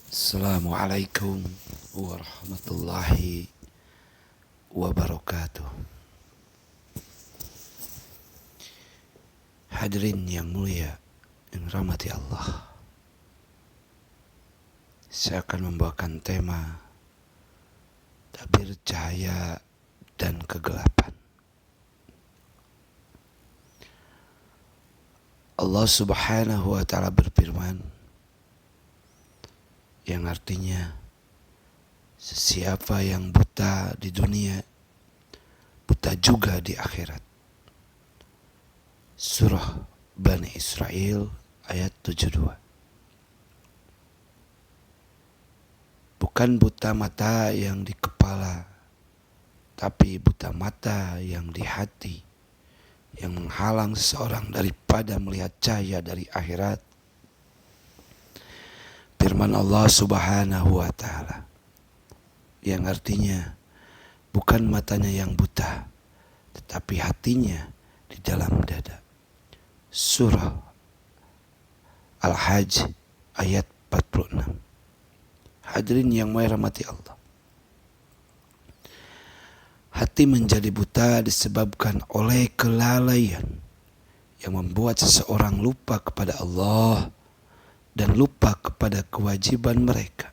Assalamualaikum warahmatullahi wabarakatuh. Hadirin yang mulia, yang rahmati Allah, saya akan membawakan tema tabir cahaya dan kegelapan. Allah Subhanahu wa ta'ala berfirman, yang artinya sesiapa yang buta di dunia, buta juga di akhirat. Surah Bani Israel ayat 72. Bukan buta mata yang di kepala, tapi buta mata yang di hati, yang menghalang seseorang daripada melihat cahaya dari akhirat. Firman Allah Subhanahu wa ta'ala, yang artinya bukan matanya yang buta, tetapi hatinya di dalam dada. Surah Al-Hajj ayat 46. Hadirin yang dirahmati Allah, hati menjadi buta disebabkan oleh kelalaian yang membuat seseorang lupa kepada Allah dan lupa kepada kewajiban mereka,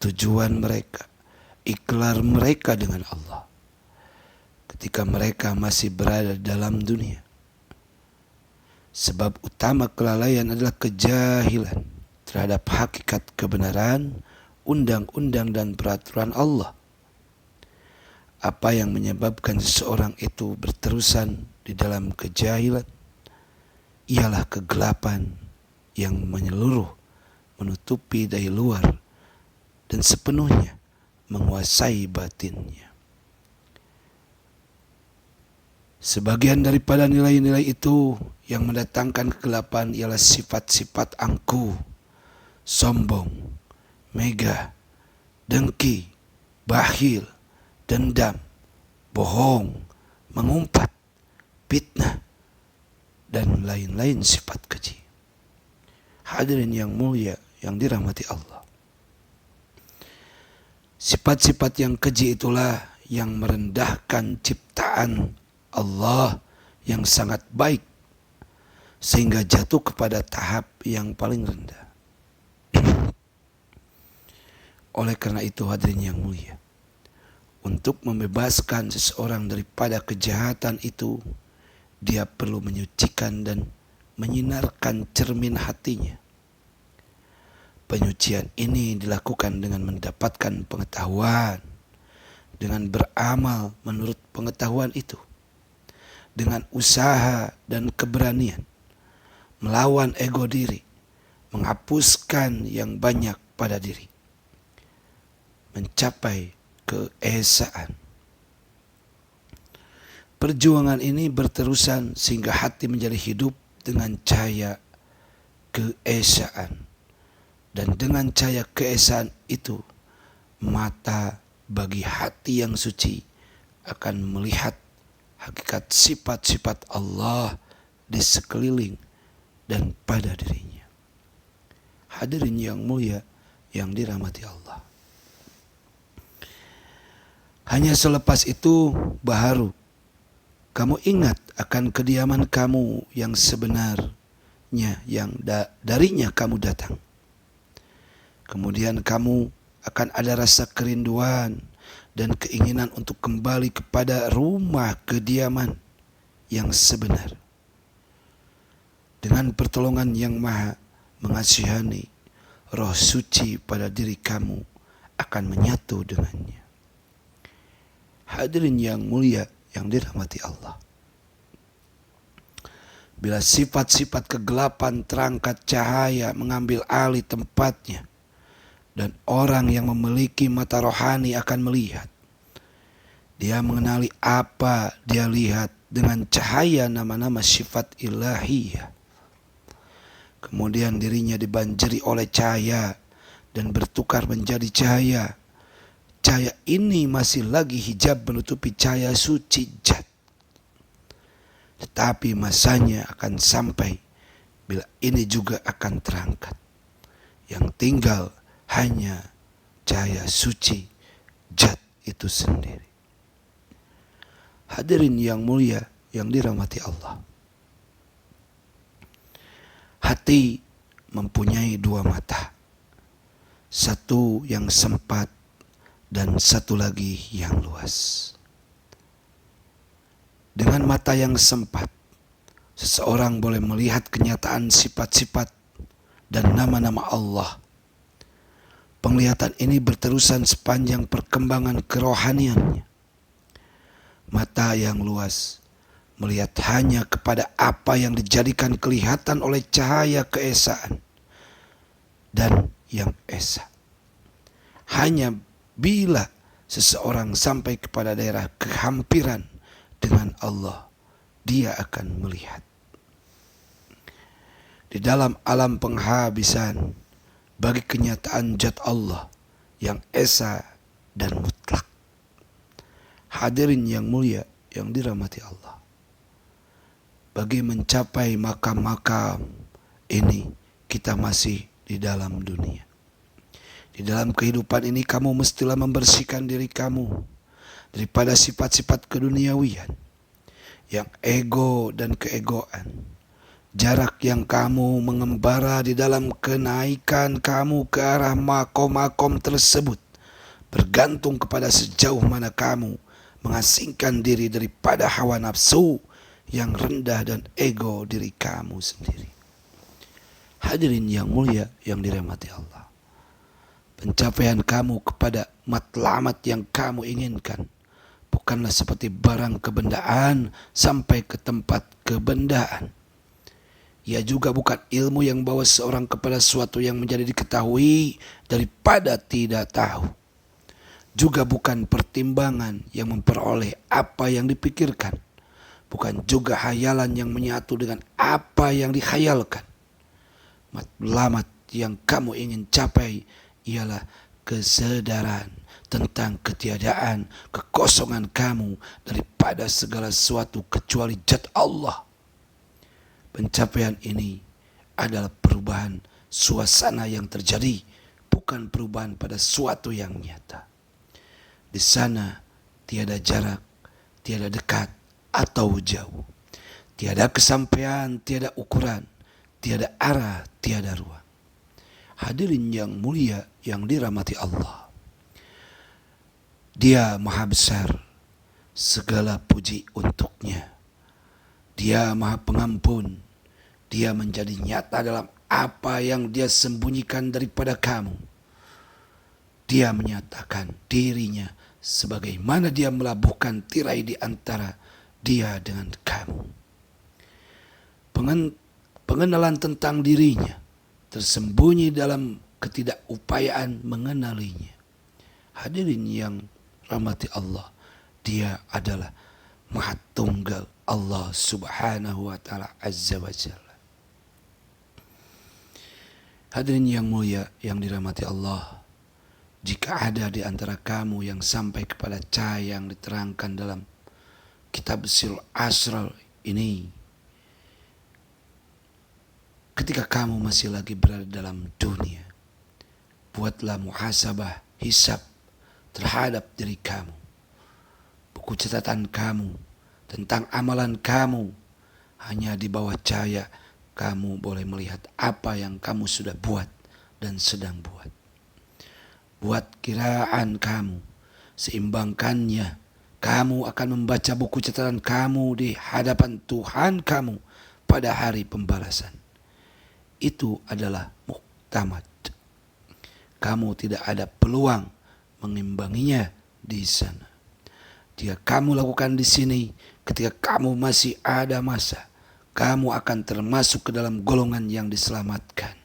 tujuan mereka, ikrar mereka dengan Allah ketika mereka masih berada dalam dunia. Sebab utama kelalaian adalah kejahilan terhadap hakikat kebenaran, undang-undang dan peraturan Allah. Apa yang menyebabkan seseorang itu berterusan di dalam kejahilan ialah kegelapan yang menyeluruh, menutupi dari luar dan sepenuhnya menguasai batinnya. Sebagian daripada nilai-nilai itu yang mendatangkan kegelapan ialah sifat-sifat angkuh, sombong, megah, dengki, bakhil, dendam, bohong, mengumpat, fitnah, dan lain-lain sifat keji. Hadirin yang mulia yang dirahmati Allah, sifat-sifat yang keji itulah yang merendahkan ciptaan Allah yang sangat baik sehingga jatuh kepada tahap yang paling rendah. Oleh karena itu hadirin yang mulia, untuk membebaskan seseorang daripada kejahatan itu, dia perlu menyucikan dan menyinarkan cermin hatinya. Penyucian ini dilakukan dengan mendapatkan pengetahuan, dengan beramal menurut pengetahuan itu, dengan usaha dan keberanian, melawan ego diri, menghapuskan yang banyak pada diri, mencapai keesaan. Perjuangan ini berterusan sehingga hati menjadi hidup dengan cahaya keesaan. Dan dengan cahaya keesaan itu, mata bagi hati yang suci akan melihat hakikat sifat-sifat Allah di sekeliling dan pada dirinya. Hadirin yang mulia yang dirahmati Allah, hanya selepas itu baru kamu ingat akan kediaman kamu yang sebenarnya, yang darinya kamu datang. Kemudian kamu akan ada rasa kerinduan dan keinginan untuk kembali kepada rumah kediaman yang sebenar. Dengan pertolongan yang maha mengasihani, roh suci pada diri kamu akan menyatu dengannya. Hadirin yang mulia yang dirahmati Allah, bila sifat-sifat kegelapan terangkat cahaya mengambil alih tempatnya, dan orang yang memiliki mata rohani akan melihat, dia mengenali apa dia lihat dengan cahaya nama-nama sifat ilahiyah. Kemudian dirinya dibanjiri oleh cahaya dan bertukar menjadi cahaya. Cahaya ini masih lagi hijab menutupi cahaya suci jat. Tetapi masanya akan sampai bila ini juga akan terangkat. Yang tinggal hanya cahaya suci zat itu sendiri. Hadirin yang mulia yang dirahmati Allah. Hati mempunyai dua mata. Satu yang sempat dan satu lagi yang luas. Dengan mata yang sempat, seseorang boleh melihat kenyataan sifat-sifat dan nama-nama Allah. Penglihatan ini berterusan sepanjang perkembangan kerohaniannya. Mata yang luas melihat hanya kepada apa yang dijadikan kelihatan oleh cahaya keesaan dan yang esa. Hanya bila seseorang sampai kepada daerah kehampiran dengan Allah, dia akan melihat. Di dalam alam penghabisan, bagi kenyataan zat Allah yang esa dan mutlak. Hadirin yang mulia yang dirahmati Allah. Bagi mencapai makam-makam ini, kita masih di dalam dunia. Di dalam kehidupan ini kamu mestilah membersihkan diri kamu daripada sifat-sifat keduniawian, yang ego dan keegoan. Jarak yang kamu mengembara di dalam kenaikan kamu ke arah makom-makom tersebut bergantung kepada sejauh mana kamu mengasingkan diri daripada hawa nafsu yang rendah dan ego diri kamu sendiri. Hadirin yang mulia yang dirahmati Allah. Pencapaian kamu kepada matlamat yang kamu inginkan bukanlah seperti barang kebendaan sampai ke tempat kebendaan. Ia juga bukan ilmu yang bawa seorang kepada sesuatu yang menjadi diketahui daripada tidak tahu. Juga bukan pertimbangan yang memperoleh apa yang dipikirkan. Bukan juga hayalan yang menyatu dengan apa yang dihayalkan. Matlamat yang kamu ingin capai ialah kesadaran tentang ketiadaan, kekosongan kamu daripada segala sesuatu kecuali zat Allah. Pencapaian ini adalah perubahan suasana yang terjadi, bukan perubahan pada suatu yang nyata. Di sana tiada jarak, tiada dekat atau jauh. Tiada kesampaian, tiada ukuran, tiada arah, tiada ruang. Hadirin yang mulia yang dirahmati Allah. Dia maha besar, segala puji untuknya. Dia maha pengampun. Dia menjadi nyata dalam apa yang dia sembunyikan daripada kamu. Dia menyatakan dirinya sebagaimana dia melabuhkan tirai di antara dia dengan kamu. Pengenalan tentang dirinya tersembunyi dalam ketidakupayaan mengenalinya. Hadirin yang rahmati Allah, dia adalah Maha Tunggal Allah Subhanahu wa Ta'ala Azza wa Jalla. Hadirin yang mulia yang dirahmati Allah, jika ada di antara kamu yang sampai kepada cahaya yang diterangkan dalam kitab Sirul Asrar ini, ketika kamu masih lagi berada dalam dunia, buatlah muhasabah, hisab terhadap diri kamu. Buku catatan kamu tentang amalan kamu, hanya di bawah cahaya kamu boleh melihat apa yang kamu sudah buat dan sedang buat. Buat kiraan kamu, seimbangkannya. Kamu akan membaca buku catatan kamu di hadapan Tuhan kamu pada hari pembalasan. Itu adalah muktamad. Kamu tidak ada peluang mengimbanginya di sana. Jika kamu lakukan di sini, ketika kamu masih ada masa, kamu akan termasuk ke dalam golongan yang diselamatkan.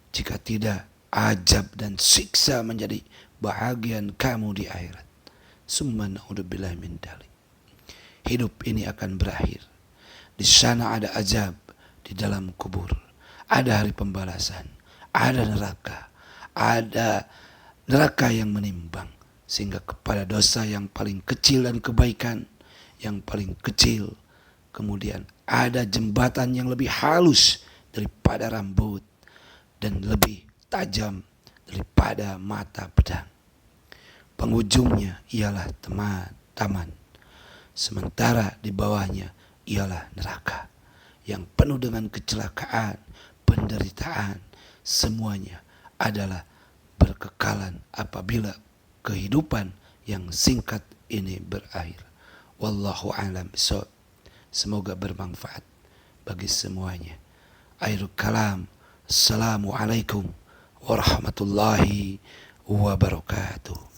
Jika tidak, azab dan siksa menjadi bahagian kamu di akhirat. Summa na'udzubillahi min dzalik. Hidup ini akan berakhir. Di sana ada azab, di dalam kubur ada hari pembalasan, ada neraka yang menimbang, sehingga kepada dosa yang paling kecil dan kebaikan yang paling kecil, kemudian ada jembatan yang lebih halus daripada rambut dan lebih tajam daripada mata pedang. Penghujungnya ialah taman, sementara di bawahnya ialah neraka yang penuh dengan kecelakaan, penderitaan. Semuanya adalah berkekalan apabila kehidupan yang singkat ini berakhir. Wallahu a'lam bishawab. Semoga bermanfaat bagi semuanya. Akhirul kalam. Assalamualaikum warahmatullahi wabarakatuh.